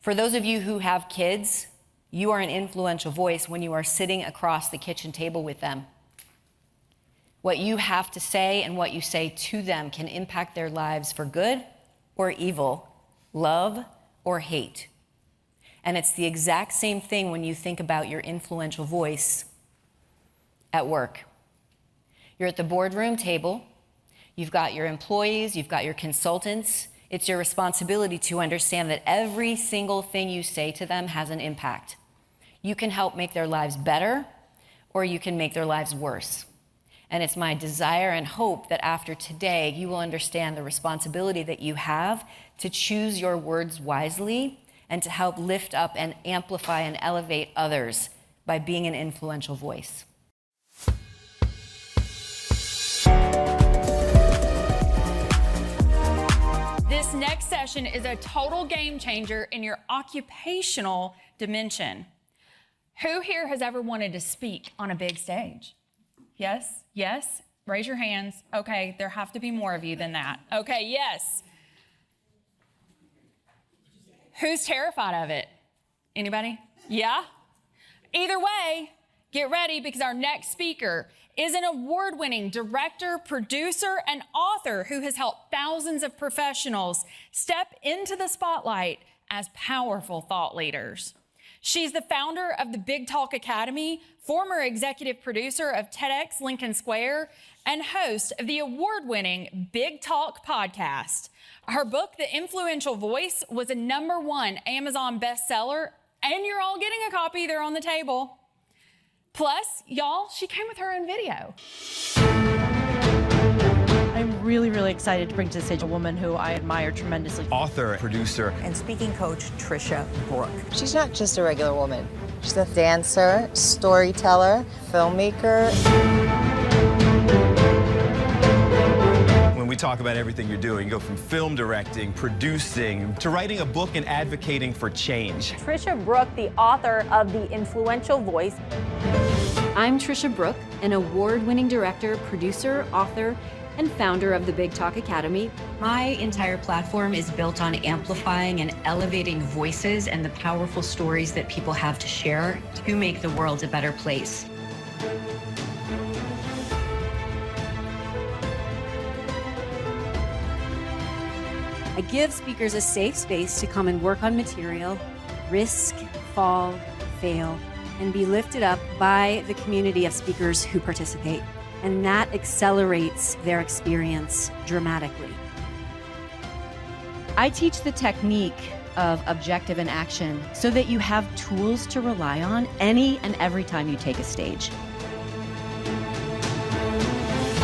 For those of you who have kids, you are an influential voice when you are sitting across the kitchen table with them. What you have to say and what you say to them can impact their lives for good or evil, love or hate. And it's the exact same thing when you think about your influential voice at work. You're at the boardroom table, you've got your employees, you've got your consultants. It's your responsibility to understand that every single thing you say to them has an impact. You can help make their lives better, or you can make their lives worse. And it's my desire and hope that after today, you will understand the responsibility that you have to choose your words wisely and to help lift up and amplify and elevate others by being an influential voice. This next session is a total game changer in your occupational dimension. Who here has ever wanted to speak on a big stage? Yes? Yes? Raise your hands. Okay, there have to be more of you than that. Okay, yes. Who's terrified of it? Anybody? Yeah? Either way, get ready because our next speaker is an award-winning director, producer, and author who has helped thousands of professionals step into the spotlight as powerful thought leaders. She's the founder of the Big Talk Academy, former executive producer of TEDx Lincoln Square, and host of the award-winning Big Talk podcast. Her book, The Influential Voice, was a #1 Amazon bestseller, and you're all getting a copy. They're on the table. Plus, y'all, she came with her own video. I'm really, really excited to bring to the stage a woman who I admire tremendously. Author, producer, and speaking coach, Tricia Brouk. She's not just a regular woman. She's a dancer, storyteller, filmmaker. When we talk about everything you're doing, you go from film directing, producing, to writing a book and advocating for change. Tricia Brouk, the author of The Influential Voice. I'm Tricia Brouk, an award-winning director, producer, author, and founder of the Big Talk Academy. My entire platform is built on amplifying and elevating voices and the powerful stories that people have to share to make the world a better place. I give speakers a safe space to come and work on material, risk, fall, fail, and be lifted up by the community of speakers who participate. And that accelerates their experience dramatically. I teach the technique of objective and action so that you have tools to rely on any and every time you take a stage.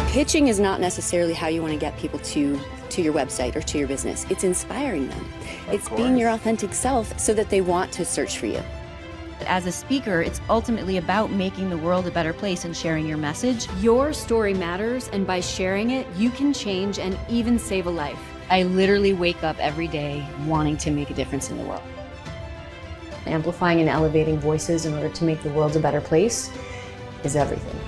Pitching is not necessarily how you want to get people to your website or to your business. It's inspiring them. It's being your authentic self so that they want to search for you. As a speaker, it's ultimately about making the world a better place and sharing your message. Your story matters, and by sharing it, you can change and even save a life. I literally wake up every day wanting to make a difference in the world. Amplifying and elevating voices in order to make the world a better place is everything.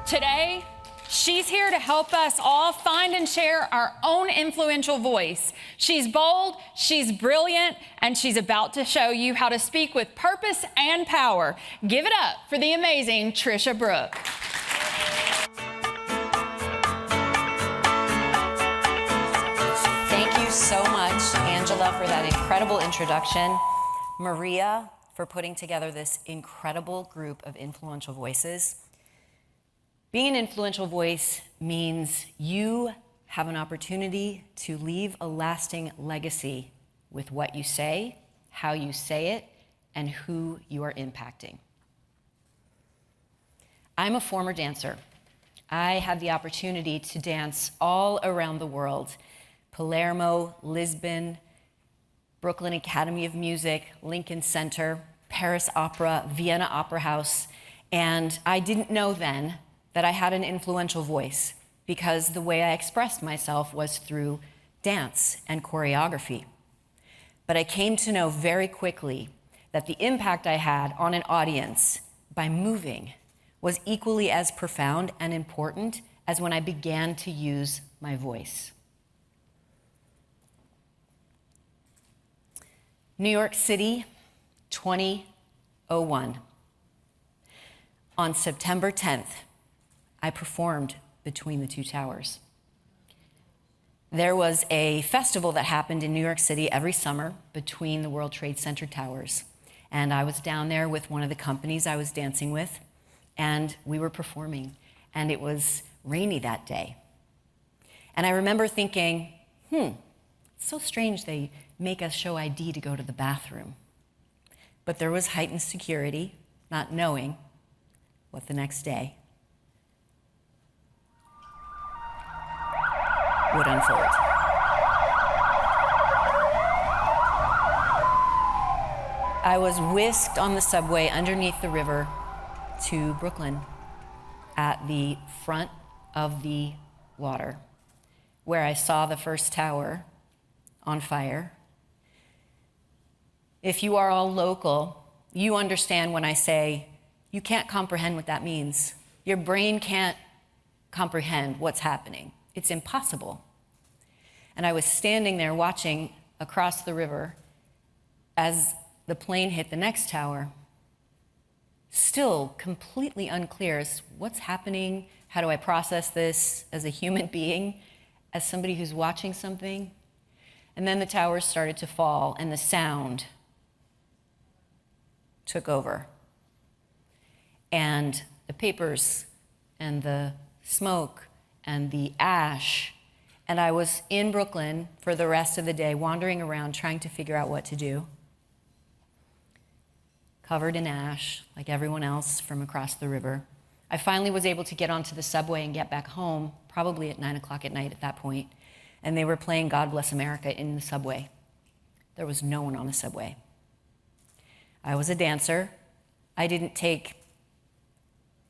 Today, she's here to help us all find and share our own influential voice. She's bold, she's brilliant, and she's about to show you how to speak with purpose and power. Give it up for the amazing Tricia Brouk. Thank you so much, Angela, for that incredible introduction. Maria, for putting together this incredible group of influential voices. Being an influential voice means you have an opportunity to leave a lasting legacy with what you say, how you say it, and who you are impacting. I'm a former dancer. I had the opportunity to dance all around the world: Palermo, Lisbon, Brooklyn Academy of Music, Lincoln Center, Paris Opera, Vienna Opera House, and I didn't know then that I had an influential voice because the way I expressed myself was through dance and choreography. But I came to know very quickly that the impact I had on an audience by moving was equally as profound and important as when I began to use my voice. New York City, 2001. On September 10th, I performed between the two towers. There was a festival that happened in New York City every summer between the World Trade Center towers. And I was down there with one of the companies I was dancing with, and we were performing. And it was rainy that day. And I remember thinking, it's so strange they make us show ID to go to the bathroom. But there was heightened security, not knowing what the next day would unfold. I was whisked on the subway underneath the river to Brooklyn at the front of the water, where I saw the first tower on fire. If you are all local, you understand when I say, you can't comprehend what that means. Your brain can't comprehend what's happening. It's impossible. And I was standing there watching across the river as the plane hit the next tower, still completely unclear as what's happening, how do I process this as a human being, as somebody who's watching something. And then the towers started to fall and the sound took over. And the papers and the smoke and the ash. And I was in Brooklyn for the rest of the day, wandering around trying to figure out what to do. Covered in ash, like everyone else from across the river. I finally was able to get onto the subway and get back home, probably at 9 o'clock at night at that point. And they were playing God Bless America in the subway. There was no one on the subway. I was a dancer. I didn't take,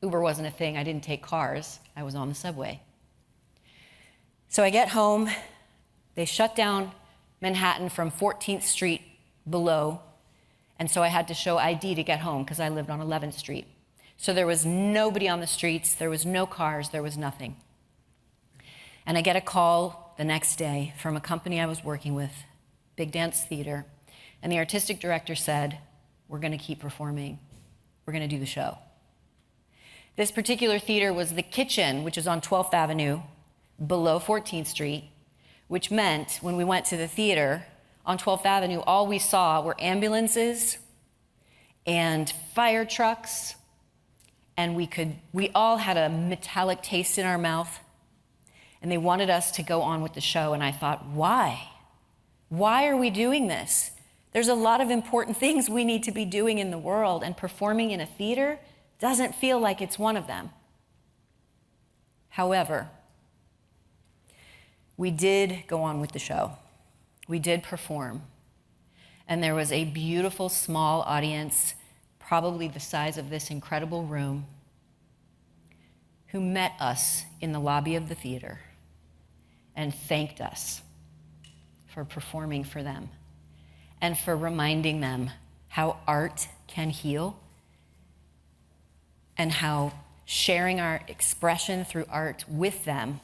Uber wasn't a thing, I didn't take cars. I was on the subway. So I get home, they shut down Manhattan from 14th Street below, and so I had to show ID to get home because I lived on 11th Street. So there was nobody on the streets, there was no cars, there was nothing. And I get a call the next day from a company I was working with, Big Dance Theater, and the artistic director said, we're gonna keep performing, we're gonna do the show. This particular theater was the Kitchen, which is on 12th Avenue, below 14th Street, which meant when we went to the theater on 12th Avenue, all we saw were ambulances and fire trucks, and we all had a metallic taste in our mouth, and they wanted us to go on with the show, and I thought, why? Why are we doing this? There's a lot of important things we need to be doing in the world, and performing in a theater doesn't feel like it's one of them. However, we did go on with the show. We did perform. And there was a beautiful small audience, probably the size of this incredible room, who met us in the lobby of the theater and thanked us for performing for them and for reminding them how art can heal and how sharing our expression through art with them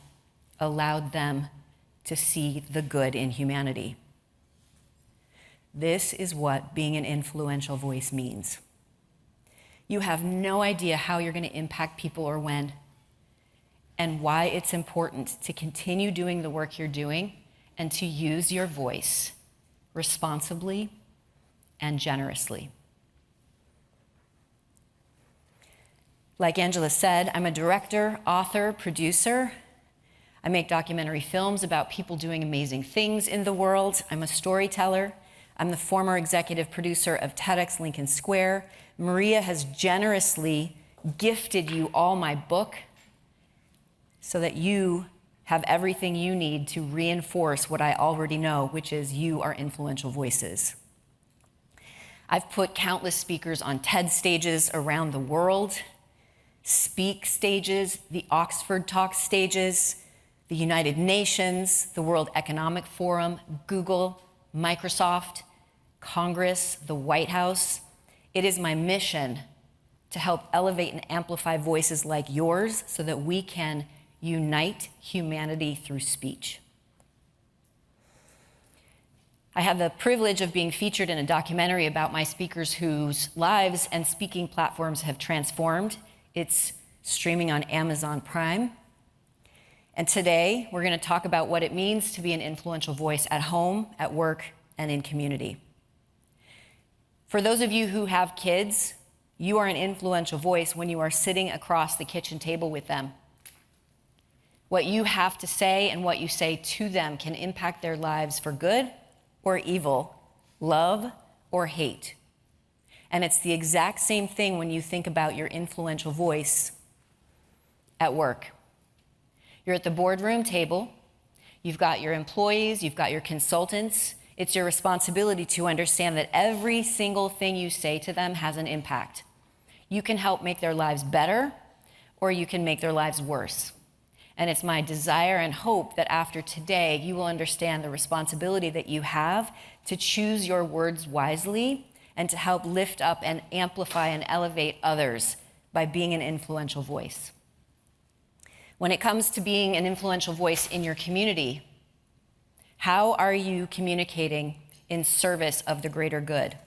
allowed them to see the good in humanity. This is what being an influential voice means. You have no idea how you're going to impact people or when, and why it's important to continue doing the work you're doing and to use your voice responsibly and generously. Like Angela said, I'm a director, author, producer. I make documentary films about people doing amazing things in the world. I'm a storyteller. I'm the former executive producer of TEDx Lincoln Square. Maria has generously gifted you all my book so that you have everything you need to reinforce what I already know, which is you are influential voices. I've put countless speakers on TED stages around the world, Speak stages, the Oxford Talk stages, the United Nations, the World Economic Forum, Google, Microsoft, Congress, the White House. It is my mission to help elevate and amplify voices like yours so that we can unite humanity through speech. I have the privilege of being featured in a documentary about my speakers whose lives and speaking platforms have transformed. It's streaming on Amazon Prime. And today, we're going to talk about what it means to be an influential voice at home, at work, and in community. For those of you who have kids, you are an influential voice when you are sitting across the kitchen table with them. What you have to say and what you say to them can impact their lives for good or evil, love or hate. And it's the exact same thing when you think about your influential voice at work. You're at the boardroom table, you've got your employees, you've got your consultants. It's your responsibility to understand that every single thing you say to them has an impact. You can help make their lives better, or you can make their lives worse. And it's my desire and hope that after today, you will understand the responsibility that you have to choose your words wisely and to help lift up and amplify and elevate others by being an influential voice. When it comes to being an influential voice in your community, how are you communicating in service of the greater good?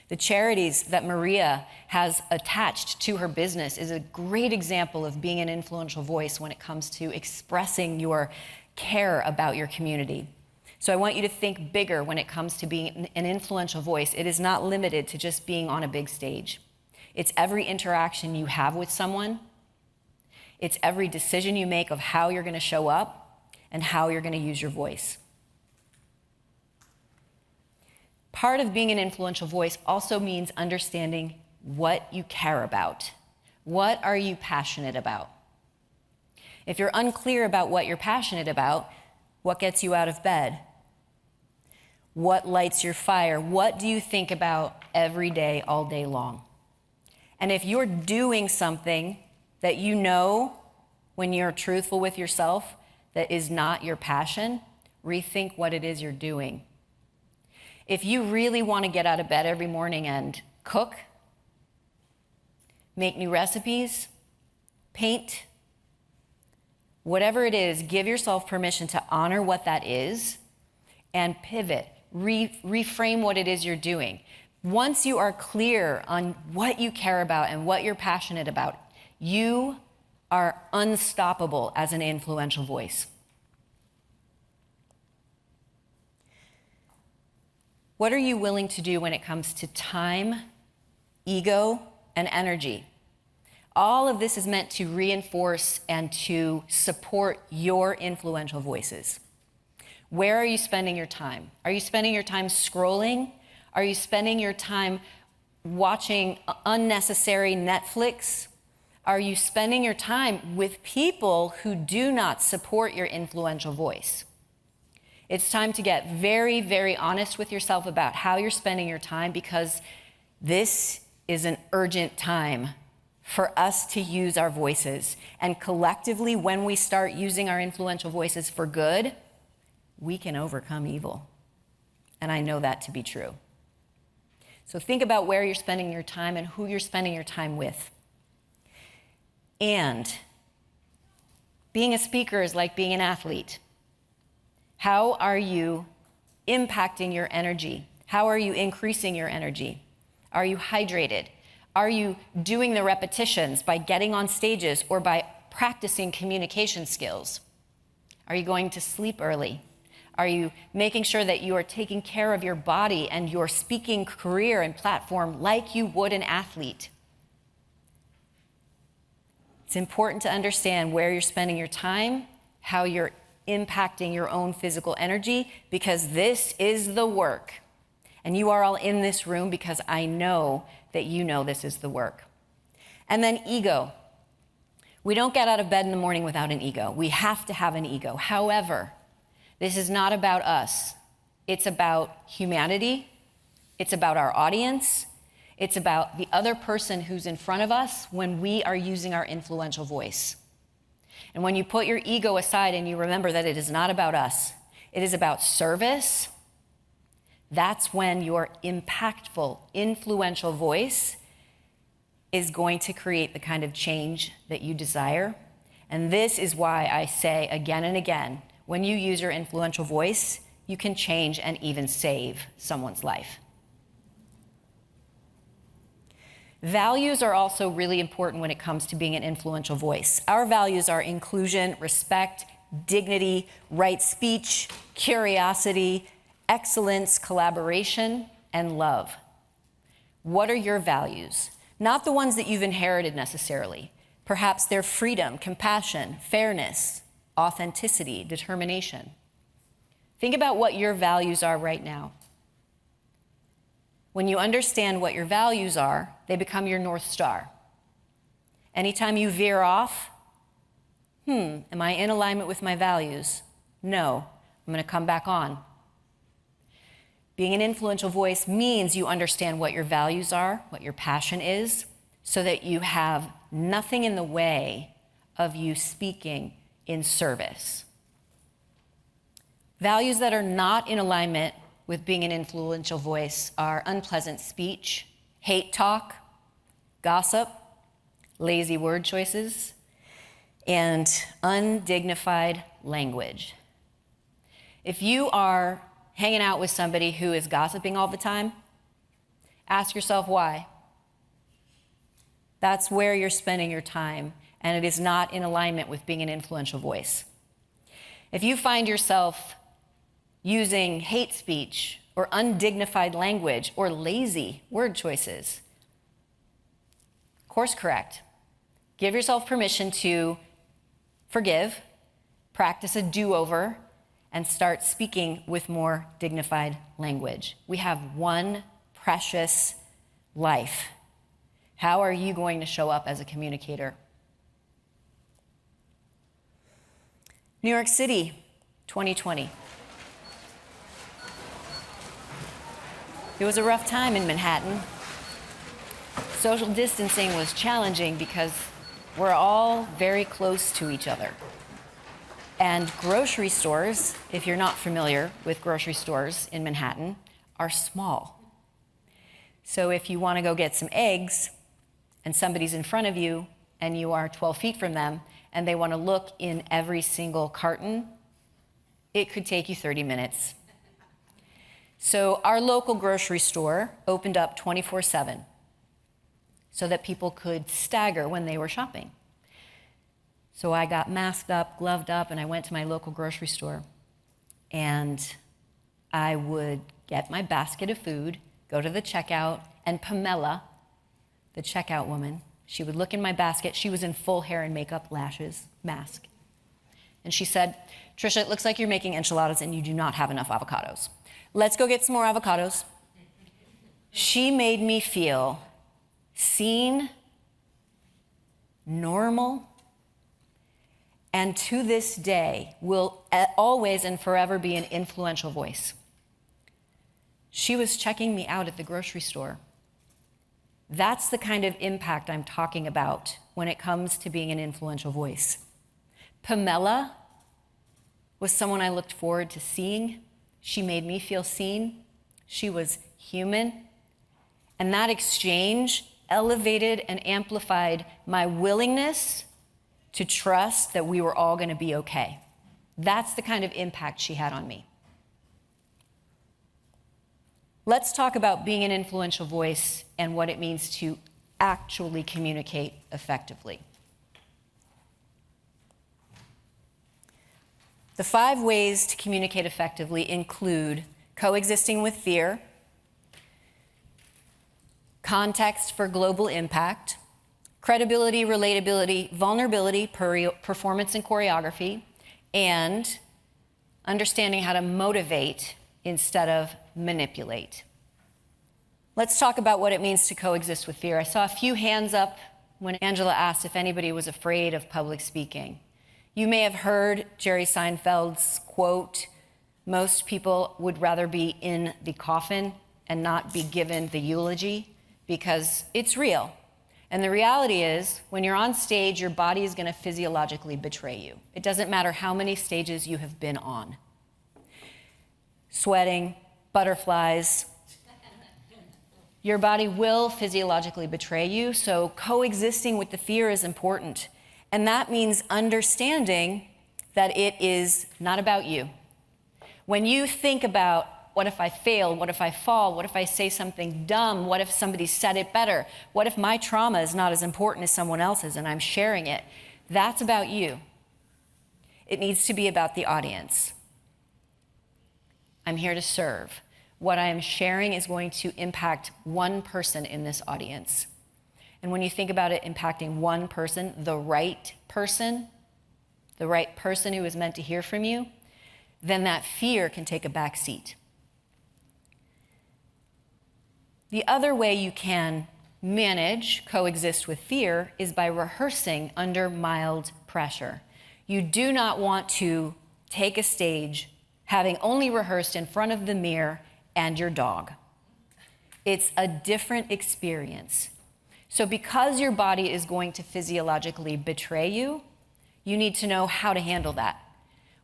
The charities that Maria has attached to her business is a great example of being an influential voice when it comes to expressing your care about your community. So I want you to think bigger when it comes to being an influential voice. It is not limited to just being on a big stage. It's every interaction you have with someone. It's every decision you make of how you're going to show up and how you're going to use your voice. Part of being an influential voice also means understanding what you care about. What are you passionate about? If you're unclear about what you're passionate about, what gets you out of bed? What lights your fire? What do you think about every day, all day long? And if you're doing something that you know, when you're truthful with yourself, that is not your passion, rethink what it is you're doing. If you really want to get out of bed every morning and cook, make new recipes, paint, whatever it is, give yourself permission to honor what that is and pivot, reframe what it is you're doing. Once you are clear on what you care about and what you're passionate about, you are unstoppable as an influential voice. What are you willing to do when it comes to time, ego, and energy? All of this is meant to reinforce and to support your influential voices. Where are you spending your time? Are you spending your time scrolling? Are you spending your time watching unnecessary Netflix? Are you spending your time with people who do not support your influential voice? It's time to get very, very honest with yourself about how you're spending your time, because this is an urgent time for us to use our voices. And collectively, when we start using our influential voices for good, we can overcome evil. And I know that to be true. So think about where you're spending your time and who you're spending your time with. And being a speaker is like being an athlete. How are you impacting your energy? How are you increasing your energy? Are you hydrated? Are you doing the repetitions by getting on stages or by practicing communication skills? Are you going to sleep early? Are you making sure that you are taking care of your body and your speaking career and platform like you would an athlete? It's important to understand where you're spending your time, how you're impacting your own physical energy, because this is the work. And you are all in this room because I know that you know this is the work. And then ego. We don't get out of bed in the morning without an ego. We have to have an ego. However, this is not about us. It's about humanity. It's about our audience. It's about the other person who's in front of us when we are using our influential voice. And when you put your ego aside and you remember that it is not about us, it is about service, that's when your impactful, influential voice is going to create the kind of change that you desire. And this is why I say again and again, when you use your influential voice, you can change and even save someone's life. Values are also really important when it comes to being an influential voice. Our values are inclusion, respect, dignity, right speech, curiosity, excellence, collaboration, and love. What are your values? Not the ones that you've inherited necessarily. Perhaps they're freedom, compassion, fairness, authenticity, determination. Think about what your values are right now. When you understand what your values are, they become your North Star. Anytime you veer off, am I in alignment with my values? No, I'm going to come back on. Being an influential voice means you understand what your values are, what your passion is, so that you have nothing in the way of you speaking in service. Values that are not in alignment with being an influential voice are unpleasant speech, hate talk, gossip, lazy word choices, and undignified language. If you are hanging out with somebody who is gossiping all the time, ask yourself why. That's where you're spending your time, and it is not in alignment with being an influential voice. If you find yourself using hate speech or undignified language or lazy word choices, course correct. Give yourself permission to forgive, practice a do-over, and start speaking with more dignified language. We have one precious life. How are you going to show up as a communicator? New York City, 2020. It was a rough time in Manhattan. Social distancing was challenging because we're all very close to each other. And grocery stores, if you're not familiar with grocery stores in Manhattan, are small. So if you want to go get some eggs and somebody's in front of you and you are 12 feet from them and they want to look in every single carton, it could take you 30 minutes. So our local grocery store opened up 24/7 so that people could stagger when they were shopping. So I got masked up, gloved up, and I went to my local grocery store. And I would get my basket of food, go to the checkout, and Pamela, the checkout woman, she would look in my basket. She was in full hair and makeup, lashes, mask. And she said, "Tricia, it looks like you're making enchiladas and you do not have enough avocados. Let's go get some more avocados." She made me feel seen, normal, and to this day will always and forever be an influential voice. She was checking me out at the grocery store. That's the kind of impact I'm talking about when it comes to being an influential voice. Pamela was someone I looked forward to seeing. She made me feel seen. She was human. And that exchange elevated and amplified my willingness to trust that we were all going to be okay. That's the kind of impact she had on me. Let's talk about being an influential voice and what it means to actually communicate effectively. The 5 ways to communicate effectively include coexisting with fear, context for global impact, credibility, relatability, vulnerability, performance and choreography, and understanding how to motivate instead of manipulate. Let's talk about what it means to coexist with fear. I saw a few hands up when Angela asked if anybody was afraid of public speaking. You may have heard Jerry Seinfeld's quote, "Most people would rather be in the coffin and not be given the eulogy," because it's real. And the reality is, when you're on stage, your body is going to physiologically betray you. It doesn't matter how many stages you have been on. Sweating, butterflies. Your body will physiologically betray you, so coexisting with the fear is important. And that means understanding that it is not about you. When you think about, what if I fail? What if I fall? What if I say something dumb? What if somebody said it better? What if my trauma is not as important as someone else's and I'm sharing it? That's about you. It needs to be about the audience. I'm here to serve. What I am sharing is going to impact one person in this audience. And when you think about it impacting one person, the right person who is meant to hear from you, then that fear can take a back seat. The other way you can manage, coexist with fear, is by rehearsing under mild pressure. You do not want to take a stage having only rehearsed in front of the mirror and your dog. It's a different experience. So because your body is going to physiologically betray you, you need to know how to handle that.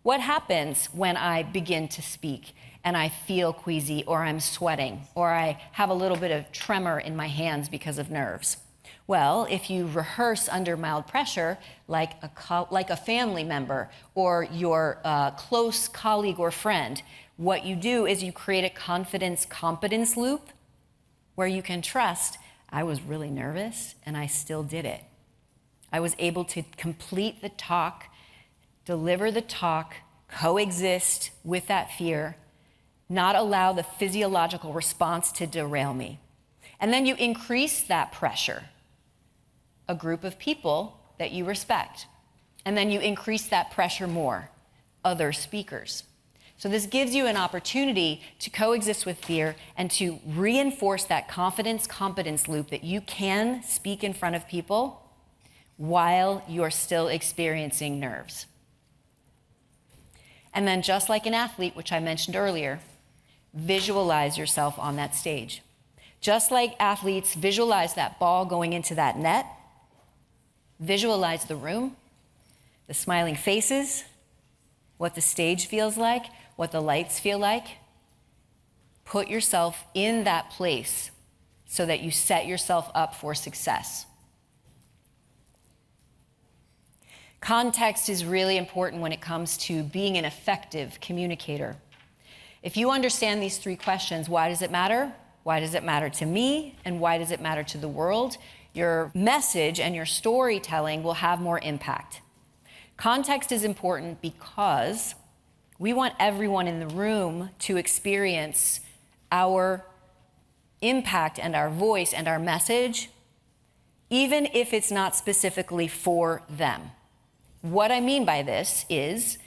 What happens when I begin to speak and I feel queasy, or I'm sweating, or I have a little bit of tremor in my hands because of nerves? Well, if you rehearse under mild pressure, like a family member or your close colleague or friend, what you do is you create a confidence-competence loop where you can trust, I was really nervous and I still did it. I was able to complete the talk, deliver the talk, coexist with that fear, not allow the physiological response to derail me. And then you increase that pressure, a group of people that you respect. And then you increase that pressure more, other speakers. So this gives you an opportunity to coexist with fear and to reinforce that confidence-competence loop that you can speak in front of people while you're still experiencing nerves. And then just like an athlete, which I mentioned earlier, visualize yourself on that stage. Just like athletes visualize that ball going into that net, visualize the room, the smiling faces, what the stage feels like, what the lights feel like. Put yourself in that place so that you set yourself up for success. Context is really important when it comes to being an effective communicator. If you understand these three questions, why does it matter? Why does it matter to me? And why does it matter to the world? Your message and your storytelling will have more impact. Context is important because we want everyone in the room to experience our impact and our voice and our message, even if it's not specifically for them. What I mean by this is,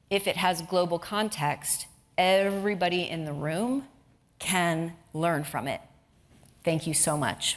if it has global context, everybody in the room can learn from it. Thank you so much.